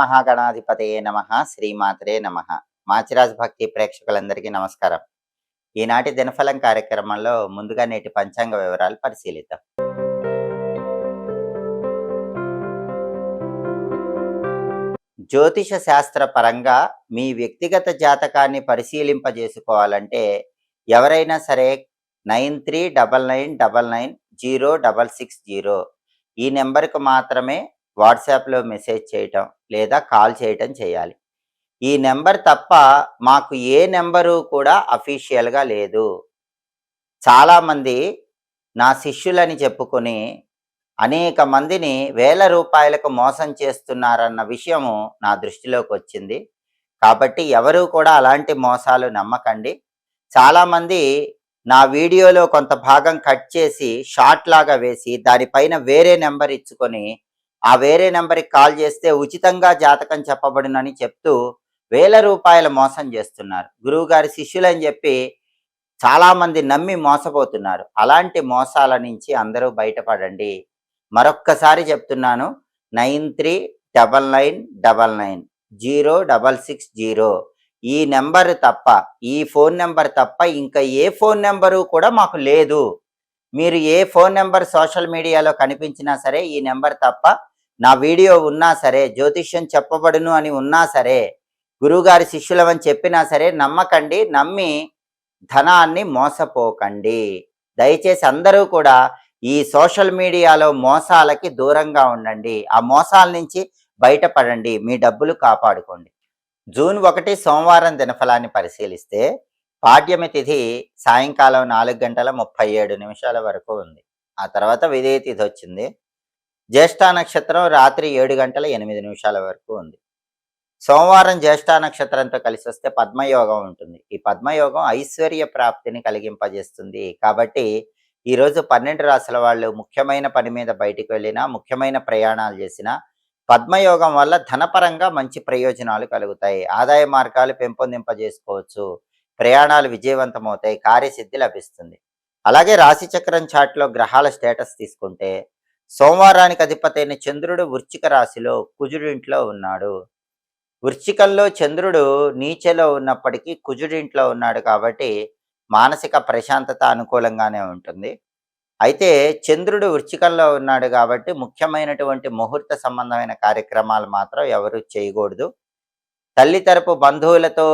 మహాగణాధిపతయే నమః. శ్రీమాత్రే నమః. మాచిరాజ్ భక్తి ప్రేక్షకులందరికీ నమస్కారం. ఈనాటి దినఫలం కార్యక్రమంలో ముందుగా నేటి పంచాంగ వివరాలు పరిశీలిద్దాం. జ్యోతిష శాస్త్ర పరంగా మీ వ్యక్తిగత జాతకాన్ని పరిశీలింపజేసుకోవాలంటే ఎవరైనా సరే 9399990660 ఈ నెంబర్కు మాత్రమే వాట్సాప్లో మెసేజ్ చేయటం లేదా కాల్ చేయటం చేయాలి. ఈ నెంబర్ తప్ప మాకు ఏ నెంబరు కూడా అఫీషియల్గా లేదు. చాలామంది నా శిష్యులని చెప్పుకొని అనేక మందిని వేల రూపాయలకు మోసం చేస్తున్నారన్న విషయము నా దృష్టిలోకి వచ్చింది. కాబట్టి ఎవరు కూడా అలాంటి మోసాలు నమ్మకండి. చాలామంది నా వీడియోలో కొంత భాగం కట్ చేసి షార్ట్ లాగా వేసి దానిపైన వేరే నెంబర్ ఇచ్చుకొని ఆ వేరే నెంబర్కి కాల్ చేస్తే ఉచితంగా జాతకం చెప్పబడునని చెప్తూ వేల రూపాయల మోసం చేస్తున్నారు. గురువుగారి శిష్యులని చెప్పి చాలామంది నమ్మి మోసపోతున్నారు. అలాంటి మోసాల నుంచి అందరూ బయటపడండి. మరొక్కసారి చెప్తున్నాను, 9399990660 ఈ నెంబర్ తప్ప, ఈ ఫోన్ నెంబర్ తప్ప ఇంకా ఏ ఫోన్ నెంబరు కూడా మాకు లేదు. మీరు ఏ ఫోన్ నెంబర్ సోషల్ మీడియాలో కనిపించినా సరే ఈ నెంబర్ తప్ప, నా వీడియో ఉన్నా సరే, జ్యోతిష్యం చెప్పబడును అని ఉన్నా సరే, గురువుగారి శిష్యులమని చెప్పినా సరే నమ్మకండి. నమ్మి ధనాన్ని మోసపోకండి. దయచేసి అందరూ కూడా ఈ సోషల్ మీడియాలో మోసాలకి దూరంగా ఉండండి. ఆ మోసాల నుంచి బయటపడండి. మీ డబ్బులు కాపాడుకోండి. జూన్ 1 సోమవారం దినఫలాన్ని పరిశీలిస్తే పాడ్యమి తిథి సాయంకాలం 4:37 వరకు ఉంది. ఆ తర్వాత విదేయ తిథి వచ్చింది. జ్యేష్ఠ నక్షత్రం రాత్రి 7:08 వరకు ఉంది. సోమవారం జ్యేష్ఠ నక్షత్రంతో కలిసి వస్తే పద్మయోగం ఉంటుంది. ఈ పద్మయోగం ఐశ్వర్య ప్రాప్తిని కలిగింపజేస్తుంది. కాబట్టి ఈరోజు 12 రాశుల వాళ్ళు ముఖ్యమైన పని మీద బయటికి వెళ్ళినా, ముఖ్యమైన ప్రయాణాలు చేసినా పద్మయోగం వల్ల ధనపరంగా మంచి ప్రయోజనాలు కలుగుతాయి. ఆదాయ మార్గాలు పెంపొందింపజేసుకోవచ్చు. ప్రయాణాలు విజయవంతమవుతాయి. కార్యసిద్ధి లభిస్తుంది. అలాగే రాశిచక్రం చాట్లో గ్రహాల స్టేటస్ తీసుకుంటే సోమవారానికి అధిపతైన చంద్రుడు వృశ్చిక రాశిలో కుజుడింట్లో ఉన్నాడు. వృశ్చికంలో చంద్రుడు నీచలో ఉన్నప్పటికీ కుజుడింట్లో ఉన్నాడు కాబట్టి మానసిక ప్రశాంతత అనుకూలంగానే ఉంటుంది. అయితే చంద్రుడు వృశ్చికంలో ఉన్నాడు కాబట్టి ముఖ్యమైనటువంటి ముహూర్త సంబంధమైన కార్యక్రమాలు మాత్రం ఎవరు చేయకూడదు. తల్లి తరపు బంధువులతో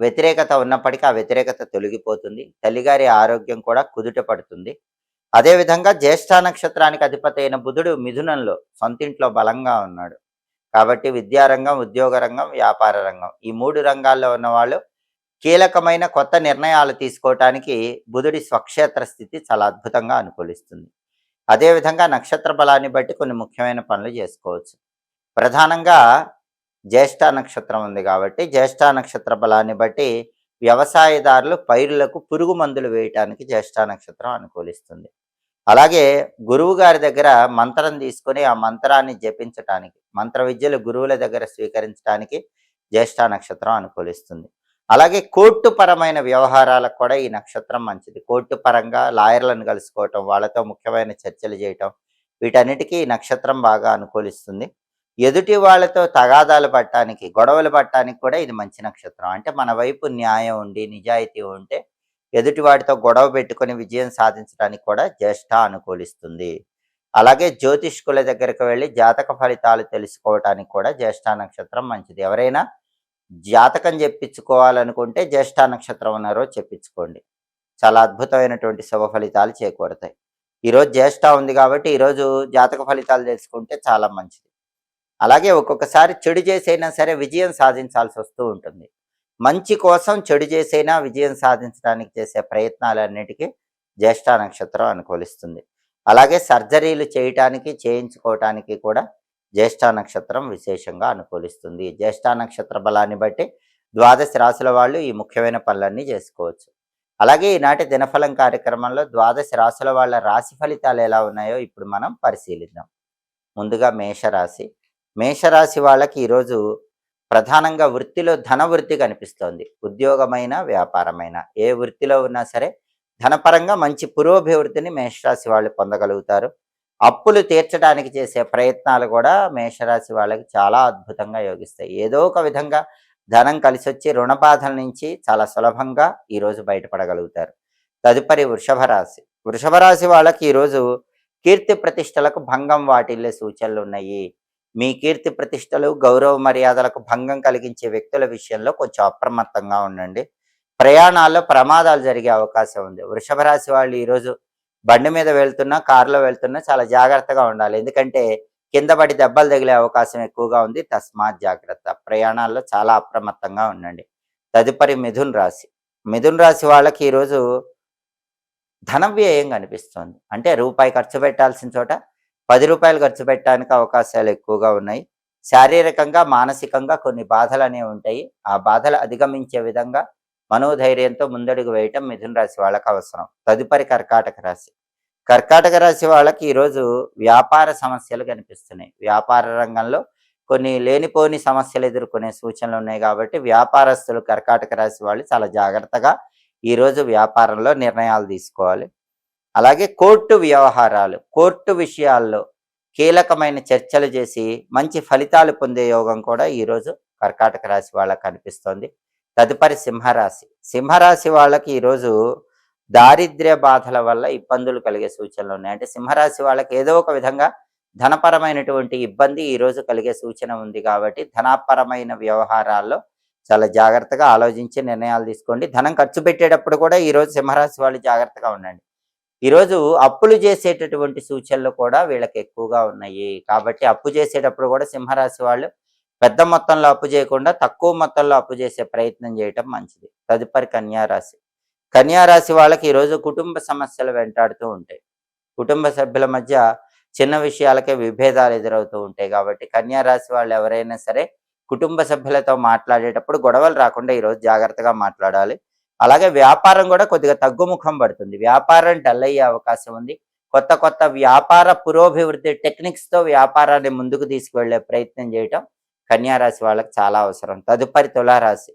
వ్యతిరేకత ఉన్నప్పటికీ ఆ వ్యతిరేకత తొలగిపోతుంది. తల్లిగారి ఆరోగ్యం కూడా కుదుట పడుతుంది. అదేవిధంగా జ్యేష్ఠ నక్షత్రానికి అధిపతైన బుధుడు మిథునంలో సొంతింట్లో బలంగా ఉన్నాడు. కాబట్టి విద్యారంగం, ఉద్యోగ రంగం, వ్యాపార రంగం ఈ 3 రంగాల్లో ఉన్నవాళ్ళు కీలకమైన కొత్త నిర్ణయాలు తీసుకోవటానికి బుధుడి స్వక్షేత్ర స్థితి చాలా అద్భుతంగా అనుకూలిస్తుంది. అదేవిధంగా నక్షత్ర బలాన్ని బట్టి కొన్ని ముఖ్యమైన పనులు చేసుకోవచ్చు. ప్రధానంగా జ్యేష్ఠ నక్షత్రం ఉంది కాబట్టి జ్యేష్ఠ నక్షత్ర బలాన్ని బట్టి వ్యవసాయదారులు పైరులకు పురుగు మందులు వేయటానికి జ్యేష్ఠ నక్షత్రం అనుకూలిస్తుంది. అలాగే గురువు గారి దగ్గర మంత్రం తీసుకొని ఆ మంత్రాన్ని జపించటానికి, మంత్ర విద్యలు గురువుల దగ్గర స్వీకరించడానికి జ్యేష్ఠ నక్షత్రం అనుకూలిస్తుంది. అలాగే కోర్టు పరమైన వ్యవహారాలకు కూడా ఈ నక్షత్రం మంచిది. కోర్టు పరంగా లాయర్లను కలుసుకోవటం, వాళ్ళతో ముఖ్యమైన చర్చలు చేయటం, వీటన్నిటికీ ఈ నక్షత్రం బాగా అనుకూలిస్తుంది. ఎదుటి వాళ్ళతో తగాదాలు పట్టడానికి, గొడవలు పట్టడానికి కూడా ఇది మంచి నక్షత్రం. అంటే మన వైపు న్యాయం ఉండి నిజాయితీ ఉంటే ఎదుటి వాటితో గొడవ పెట్టుకొని విజయం సాధించడానికి కూడా జ్యేష్ఠ అనుకూలిస్తుంది. అలాగే జ్యోతిష్కుల దగ్గరకు వెళ్ళి జాతక ఫలితాలు తెలుసుకోవటానికి కూడా జ్యేష్ఠ నక్షత్రం మంచిది. ఎవరైనా జాతకం చెప్పించుకోవాలనుకుంటే జ్యేష్ఠ నక్షత్రం ఉన్నారో చెప్పించుకోండి. చాలా అద్భుతమైనటువంటి శుభ ఫలితాలు చేకూరుతాయి. ఈరోజు జ్యేష్ఠ ఉంది కాబట్టి ఈరోజు జాతక ఫలితాలు తెలుసుకుంటే చాలా మంచిది. అలాగే ఒక్కొక్కసారి చెడు చేసైనా సరే విజయం సాధించాల్సి వస్తూ ఉంటుంది. మంచి కోసం చెడు చేసైనా విజయం సాధించడానికి చేసే ప్రయత్నాలన్నిటికీ జ్యేష్ఠ నక్షత్రం అనుకూలిస్తుంది. అలాగే సర్జరీలు చేయటానికి, చేయించుకోవటానికి కూడా జ్యేష్ఠ నక్షత్రం విశేషంగా అనుకూలిస్తుంది. జ్యేష్ఠ నక్షత్ర బలాన్ని బట్టి 12 రాశుల వాళ్ళు ఈ ముఖ్యమైన పనులన్నీ చేసుకోవచ్చు. అలాగే ఈనాటి దినఫలం కార్యక్రమంలో 12 రాశుల వాళ్ళ రాశి ఫలితాలు ఎలా ఉన్నాయో ఇప్పుడు మనం పరిశీలిద్దాం. ముందుగా మేషరాశి. మేషరాశి వాళ్ళకి ఈరోజు ప్రధానంగా వృత్తిలో ధనవృద్ధి కనిపిస్తోంది. ఉద్యోగమైన, వ్యాపారమైన ఏ వృత్తిలో ఉన్నా సరే ధనపరంగా మంచి పురోభివృద్ధిని మేషరాశి వాళ్ళు పొందగలుగుతారు. అప్పులు తీర్చడానికి చేసే ప్రయత్నాలు కూడా మేషరాశి వాళ్ళకి చాలా అద్భుతంగా యోగిస్తాయి. ఏదో ఒక విధంగా ధనం కలిసొచ్చి రుణ బాధల నుంచి చాలా సులభంగా ఈరోజు బయటపడగలుగుతారు. తదుపరి వృషభ రాశి. వృషభ రాశి వాళ్ళకి ఈరోజు కీర్తి ప్రతిష్టలకు భంగం వాటిల్లే సూచనలున్నాయి. మీ కీర్తి ప్రతిష్టలు, గౌరవ మర్యాదలకు భంగం కలిగించే వ్యక్తుల విషయంలో కొంచెం అప్రమత్తంగా ఉండండి. ప్రయాణాల్లో ప్రమాదాలు జరిగే అవకాశం ఉంది. వృషభ రాశి వాళ్ళు ఈరోజు బండి మీద వెళ్తున్నా, కారులో వెళ్తున్నా చాలా జాగ్రత్తగా ఉండాలి. ఎందుకంటే కింద పడి దెబ్బలు తగిలే అవకాశం ఎక్కువగా ఉంది. తస్మాత్ జాగ్రత్త. ప్రయాణాల్లో చాలా అప్రమత్తంగా ఉండండి. తదుపరి మిథున్ రాశి. మిథున్ రాశి వాళ్ళకి ఈరోజు ధన వ్యయం కనిపిస్తోంది. అంటే రూపాయి ఖర్చు పెట్టాల్సిన చోట రూ. 10 ఖర్చు పెట్టడానికి అవకాశాలు ఎక్కువగా ఉన్నాయి. శారీరకంగా, మానసికంగా కొన్ని బాధలనేవి ఉంటాయి. ఆ బాధలు అధిగమించే విధంగా మనోధైర్యంతో ముందడుగు వేయటం మిథున రాశి వాళ్ళకి అవసరం. తదుపరి కర్కాటక రాశి. కర్కాటక రాశి వాళ్ళకి ఈరోజు వ్యాపార సమస్యలు కనిపిస్తున్నాయి. వ్యాపార రంగంలో కొన్ని లేనిపోని సమస్యలు ఎదుర్కొనే సూచనలు ఉన్నాయి కాబట్టి వ్యాపారస్తులు కర్కాటక రాశి వాళ్ళు చాలా జాగ్రత్తగా ఈరోజు వ్యాపారంలో నిర్ణయాలు తీసుకోవాలి. అలాగే కోర్టు వ్యవహారాలు, కోర్టు విషయాల్లో కీలకమైన చర్చలు చేసి మంచి ఫలితాలు పొందే యోగం కూడా ఈరోజు కర్కాటక రాశి వాళ్ళకి కనిపిస్తోంది. తదుపరి సింహరాశి. సింహరాశి వాళ్ళకి ఈరోజు దారిద్ర్య బాధల వల్ల ఇబ్బందులు కలిగే సూచనలు ఉన్నాయి. అంటే సింహరాశి వాళ్ళకి ఏదో ఒక విధంగా ధనపరమైనటువంటి ఇబ్బంది ఈరోజు కలిగే సూచన ఉంది కాబట్టి ధనపరమైన వ్యవహారాల్లో చాలా జాగ్రత్తగా ఆలోచించి నిర్ణయాలు తీసుకోండి. ధనం ఖర్చు పెట్టేటప్పుడు కూడా ఈరోజు సింహరాశి వాళ్ళు జాగ్రత్తగా ఉండండి. ఈరోజు అప్పులు చేసేటటువంటి సూచనలు కూడా వీళ్ళకి ఎక్కువగా ఉన్నాయి. కాబట్టి అప్పు చేసేటప్పుడు కూడా సింహరాశి వాళ్ళు పెద్ద మొత్తంలో అప్పు చేయకుండా తక్కువ మొత్తంలో అప్పు చేసే ప్రయత్నం చేయటం మంచిది. తదుపరి కన్యారాశి. కన్యారాశి వాళ్ళకి ఈరోజు కుటుంబ సమస్యలు వెంటాడుతూ ఉంటాయి. కుటుంబ సభ్యుల మధ్య చిన్న విషయాలకే విభేదాలు ఎదురవుతూ ఉంటాయి కాబట్టి కన్యారాశి వాళ్ళు ఎవరైనా సరే కుటుంబ సభ్యులతో మాట్లాడేటప్పుడు గొడవలు రాకుండా ఈరోజు జాగ్రత్తగా మాట్లాడాలి. అలాగే వ్యాపారం కూడా కొద్దిగా తగ్గుముఖం పడుతుంది. వ్యాపారం డల్ అయ్యే అవకాశం ఉంది. కొత్త కొత్త వ్యాపార పురోభివృద్ధి టెక్నిక్స్తో వ్యాపారాన్ని ముందుకు తీసుకువెళ్లే ప్రయత్నం చేయటం కన్యారాశి వాళ్ళకి చాలా అవసరం. తదుపరి తులారాశి.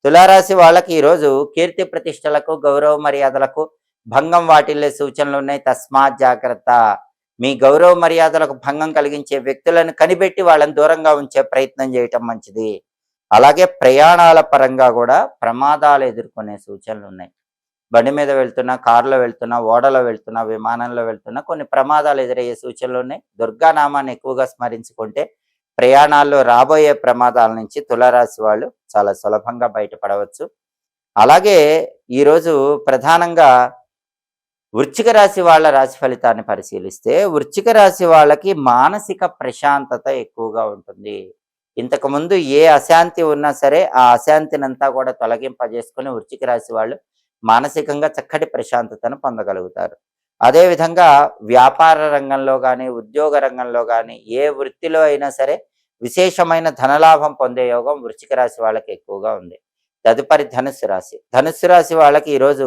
తులారాశి వాళ్ళకి ఈరోజు కీర్తి ప్రతిష్టలకు, గౌరవ మర్యాదలకు భంగం వాటిల్లే సూచనలు ఉన్నాయి. తస్మాత్ జాగ్రత్త. మీ గౌరవ మర్యాదలకు భంగం కలిగించే వ్యక్తులను కనిపెట్టి వాళ్ళని దూరంగా ఉంచే ప్రయత్నం చేయటం మంచిది. అలాగే ప్రయాణాల పరంగా కూడా ప్రమాదాలు ఎదుర్కొనే సూచనలు ఉన్నాయి. బండి మీద వెళ్తున్నా, కారులో వెళ్తున్నా, ఓడలో వెళ్తున్నా, విమానంలో వెళ్తున్నా కొన్ని ప్రమాదాలు ఎదురయ్యే సూచనలు ఉన్నాయి. దుర్గానామాన్ని ఎక్కువగా స్మరించుకుంటే ప్రయాణాల్లో రాబోయే ప్రమాదాల నుంచి తులారాశి వాళ్ళు చాలా సులభంగా బయటపడవచ్చు. అలాగే ఈరోజు ప్రధానంగా వృశ్చిక రాశి వాళ్ళ రాశి ఫలితాన్ని పరిశీలిస్తే వృశ్చిక రాశి వాళ్ళకి మానసిక ప్రశాంతత ఎక్కువగా ఉంటుంది. ఇంతకుముందు ఏ అశాంతి ఉన్నా సరే ఆ అశాంతినంతా కూడా తొలగింపజేసుకుని వృశ్చిక రాశి వాళ్ళు మానసికంగా చక్కటి ప్రశాంతతను పొందగలుగుతారు. అదేవిధంగా వ్యాపార రంగంలో కానీ, ఉద్యోగ రంగంలో కానీ, ఏ వృత్తిలో అయినా సరే విశేషమైన ధనలాభం పొందే యోగం వృశ్చిక రాశి వాళ్ళకి ఎక్కువగా ఉంది. తదుపరి ధనుస్సు రాశి. ధనుస్సు రాశి వాళ్ళకి ఈరోజు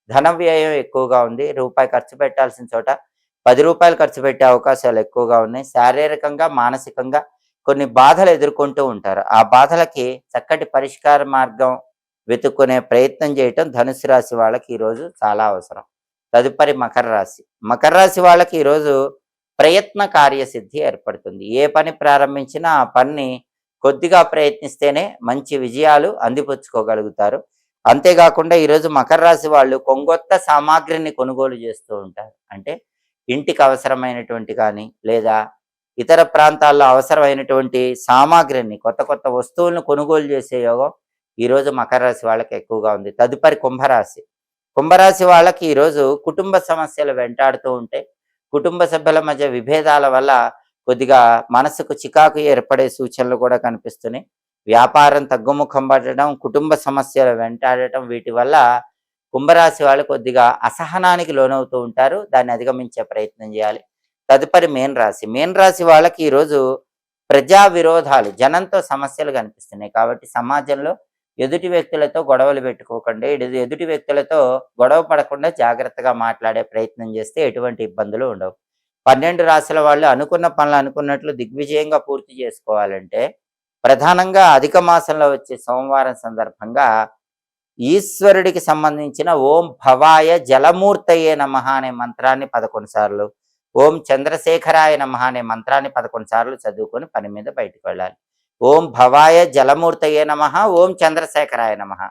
ధన వ్యయం ఎక్కువగా ఉంది. రూపాయి ఖర్చు పెట్టాల్సిన చోట రూ. 10 ఖర్చు పెట్టే అవకాశాలు ఎక్కువగా ఉన్నాయి. శారీరకంగా, మానసికంగా కొన్ని బాధలు ఎదుర్కొంటూ ఉంటారు. ఆ బాధలకి చక్కటి పరిష్కార మార్గం వెతుక్కునే ప్రయత్నం చేయటం ధనుసు రాశి వాళ్ళకి ఈరోజు చాలా అవసరం. తదుపరి మకర రాశి. మకర రాశి వాళ్ళకి ఈరోజు ప్రయత్న కార్యసిద్ధి ఏర్పడుతుంది. ఏ పని ప్రారంభించినా ఆ పనిని కొద్దిగా ప్రయత్నిస్తేనే మంచి విజయాలు అందిపుచ్చుకోగలుగుతారు. అంతేకాకుండా ఈరోజు మకర రాశి వాళ్ళు కొంగొత్త సామాగ్రిని కొనుగోలు చేస్తూ ఉంటారు. అంటే ఇంటికి అవసరమైనటువంటి కానీ లేదా ఇతర ప్రాంతాల్లో అవసరమైనటువంటి సామాగ్రిని కొత్త కొత్త వస్తువులను కొనుగోలు చేసే యోగం ఈరోజు మకర రాశి వాళ్ళకి ఎక్కువగా ఉంది. తదుపరి కుంభరాశి. కుంభరాశి వాళ్ళకి ఈరోజు కుటుంబ సమస్యలు వెంటాడుతూ ఉంటాయి. కుటుంబ సభ్యుల మధ్య విభేదాల వల్ల కొద్దిగా మనసుకు చికాకు ఏర్పడే సూచనలు కూడా కనిపిస్తున్నాయి. వ్యాపారం తగ్గుముఖం పడటం, కుటుంబ సమస్యలు వెంటాడటం వీటి వల్ల కుంభరాశి వాళ్ళు కొద్దిగా అసహనానికి లోనవుతూ ఉంటారు. దాన్ని అధిగమించే ప్రయత్నం చేయాలి. తదుపరి మీన రాశి. మీన రాశి వాళ్ళకి ఈరోజు ప్రజా విరోధాలు, జనంతో సమస్యలు కనిపిస్తున్నాయి కాబట్టి సమాజంలో ఎదుటి వ్యక్తులతో గొడవలు పెట్టుకోకండి. ఎదుటి వ్యక్తులతో గొడవ పడకుండా జాగ్రత్తగా మాట్లాడే ప్రయత్నం చేస్తే ఎటువంటి ఇబ్బందులు ఉండవు. 12 రాశుల వాళ్ళు అనుకున్న పనులు అనుకున్నట్లు దిగ్విజయంగా పూర్తి చేసుకోవాలంటే ప్రధానంగా అధిక మాసంలో వచ్చే సోమవారం సందర్భంగా ఈశ్వరుడికి సంబంధించిన ఓం భవాయ జలమూర్తయే నమః అనే మంత్రాన్ని 11 సార్లు, ఓం చంద్రశేఖరాయ నమః అనే మంత్రాన్ని 11 సార్లు చదువుకొని పని మీద బయటకు వెళ్ళాలి. ఓం భవాయ జలమూర్తయే నమః, ఓం చంద్రశేఖరాయ నమః.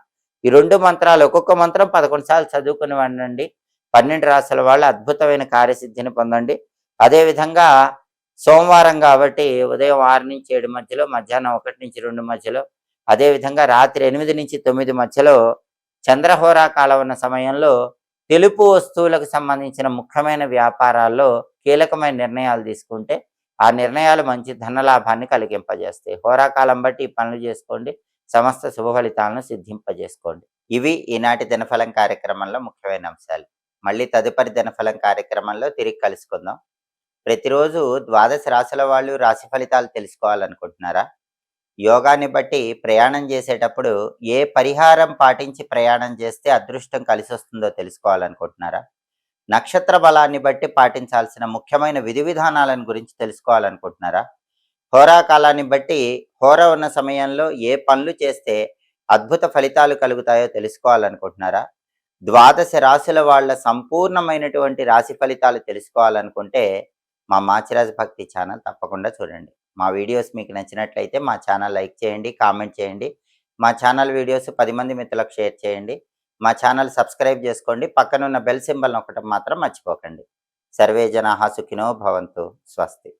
ఈ 2 మంత్రాలు ఒక్కొక్క మంత్రం 11 సార్లు చదువుకొని వండండి. 12 రాసుల వాళ్ళు అద్భుతమైన కార్యసిద్ధిని పొందండి. అదేవిధంగా సోమవారం కాబట్టి ఉదయం 6-7 మధ్యలో, మధ్యాహ్నం 1-2 మధ్యలో, అదేవిధంగా రాత్రి 8-9 మధ్యలో చంద్రహోరా కాలం ఉన్న సమయంలో తెలుపు వస్తువులకు సంబంధించిన ముఖ్యమైన వ్యాపారాల్లో కీలకమైన నిర్ణయాలు తీసుకుంటే ఆ నిర్ణయాలు మంచి ధనలాభాన్ని కలిగింపజేస్తాయి. హోరాకాలం బట్టి ఈ పనులు చేసుకోండి. సమస్త శుభ ఫలితాలను సిద్ధింపజేసుకోండి. ఇవి ఈనాటి దినఫలం కార్యక్రమంలో ముఖ్యమైన అంశాలు. మళ్ళీ తదుపరి దినఫలం కార్యక్రమంలో తిరిగి కలుసుకుందాం. ప్రతిరోజు 12 రాశుల వాళ్ళు రాశి ఫలితాలు తెలుసుకోవాలనుకుంటున్నారా? యోగాన్ని బట్టి ప్రయాణం చేసేటప్పుడు ఏ పరిహారం పాటించి ప్రయాణం చేస్తే అదృష్టం కలిసొస్తుందో తెలుసుకోవాలనుకుంటున్నారా? నక్షత్ర బలాన్ని బట్టి పాటించాల్సిన ముఖ్యమైన విధి విధానాలను గురించి తెలుసుకోవాలనుకుంటున్నారా? హోరా కాలాన్ని బట్టి హోరా ఉన్న సమయంలో ఏ పనులు చేస్తే అద్భుత ఫలితాలు కలుగుతాయో తెలుసుకోవాలనుకుంటున్నారా? 12 రాశుల వాళ్ళ సంపూర్ణమైనటువంటి రాశి ఫలితాలు తెలుసుకోవాలనుకుంటే మా మాచిరాజు భక్తి ఛానల్ తప్పకుండా చూడండి. మా వీడియోస్ మీకు నచ్చినట్లయితే మా ఛానల్ లైక్ చేయండి, కామెంట్ చేయండి. మా ఛానల్ వీడియోస్ 10 మంది మిత్రులకు షేర్ చేయండి. మా ఛానల్ సబ్స్క్రైబ్ చేసుకోండి. పక్కనున్న బెల్ సింబల్ నొక్కటం మాత్రం మర్చిపోకండి. సర్వే జనాః సుఖినో భవంతు. స్వస్తి.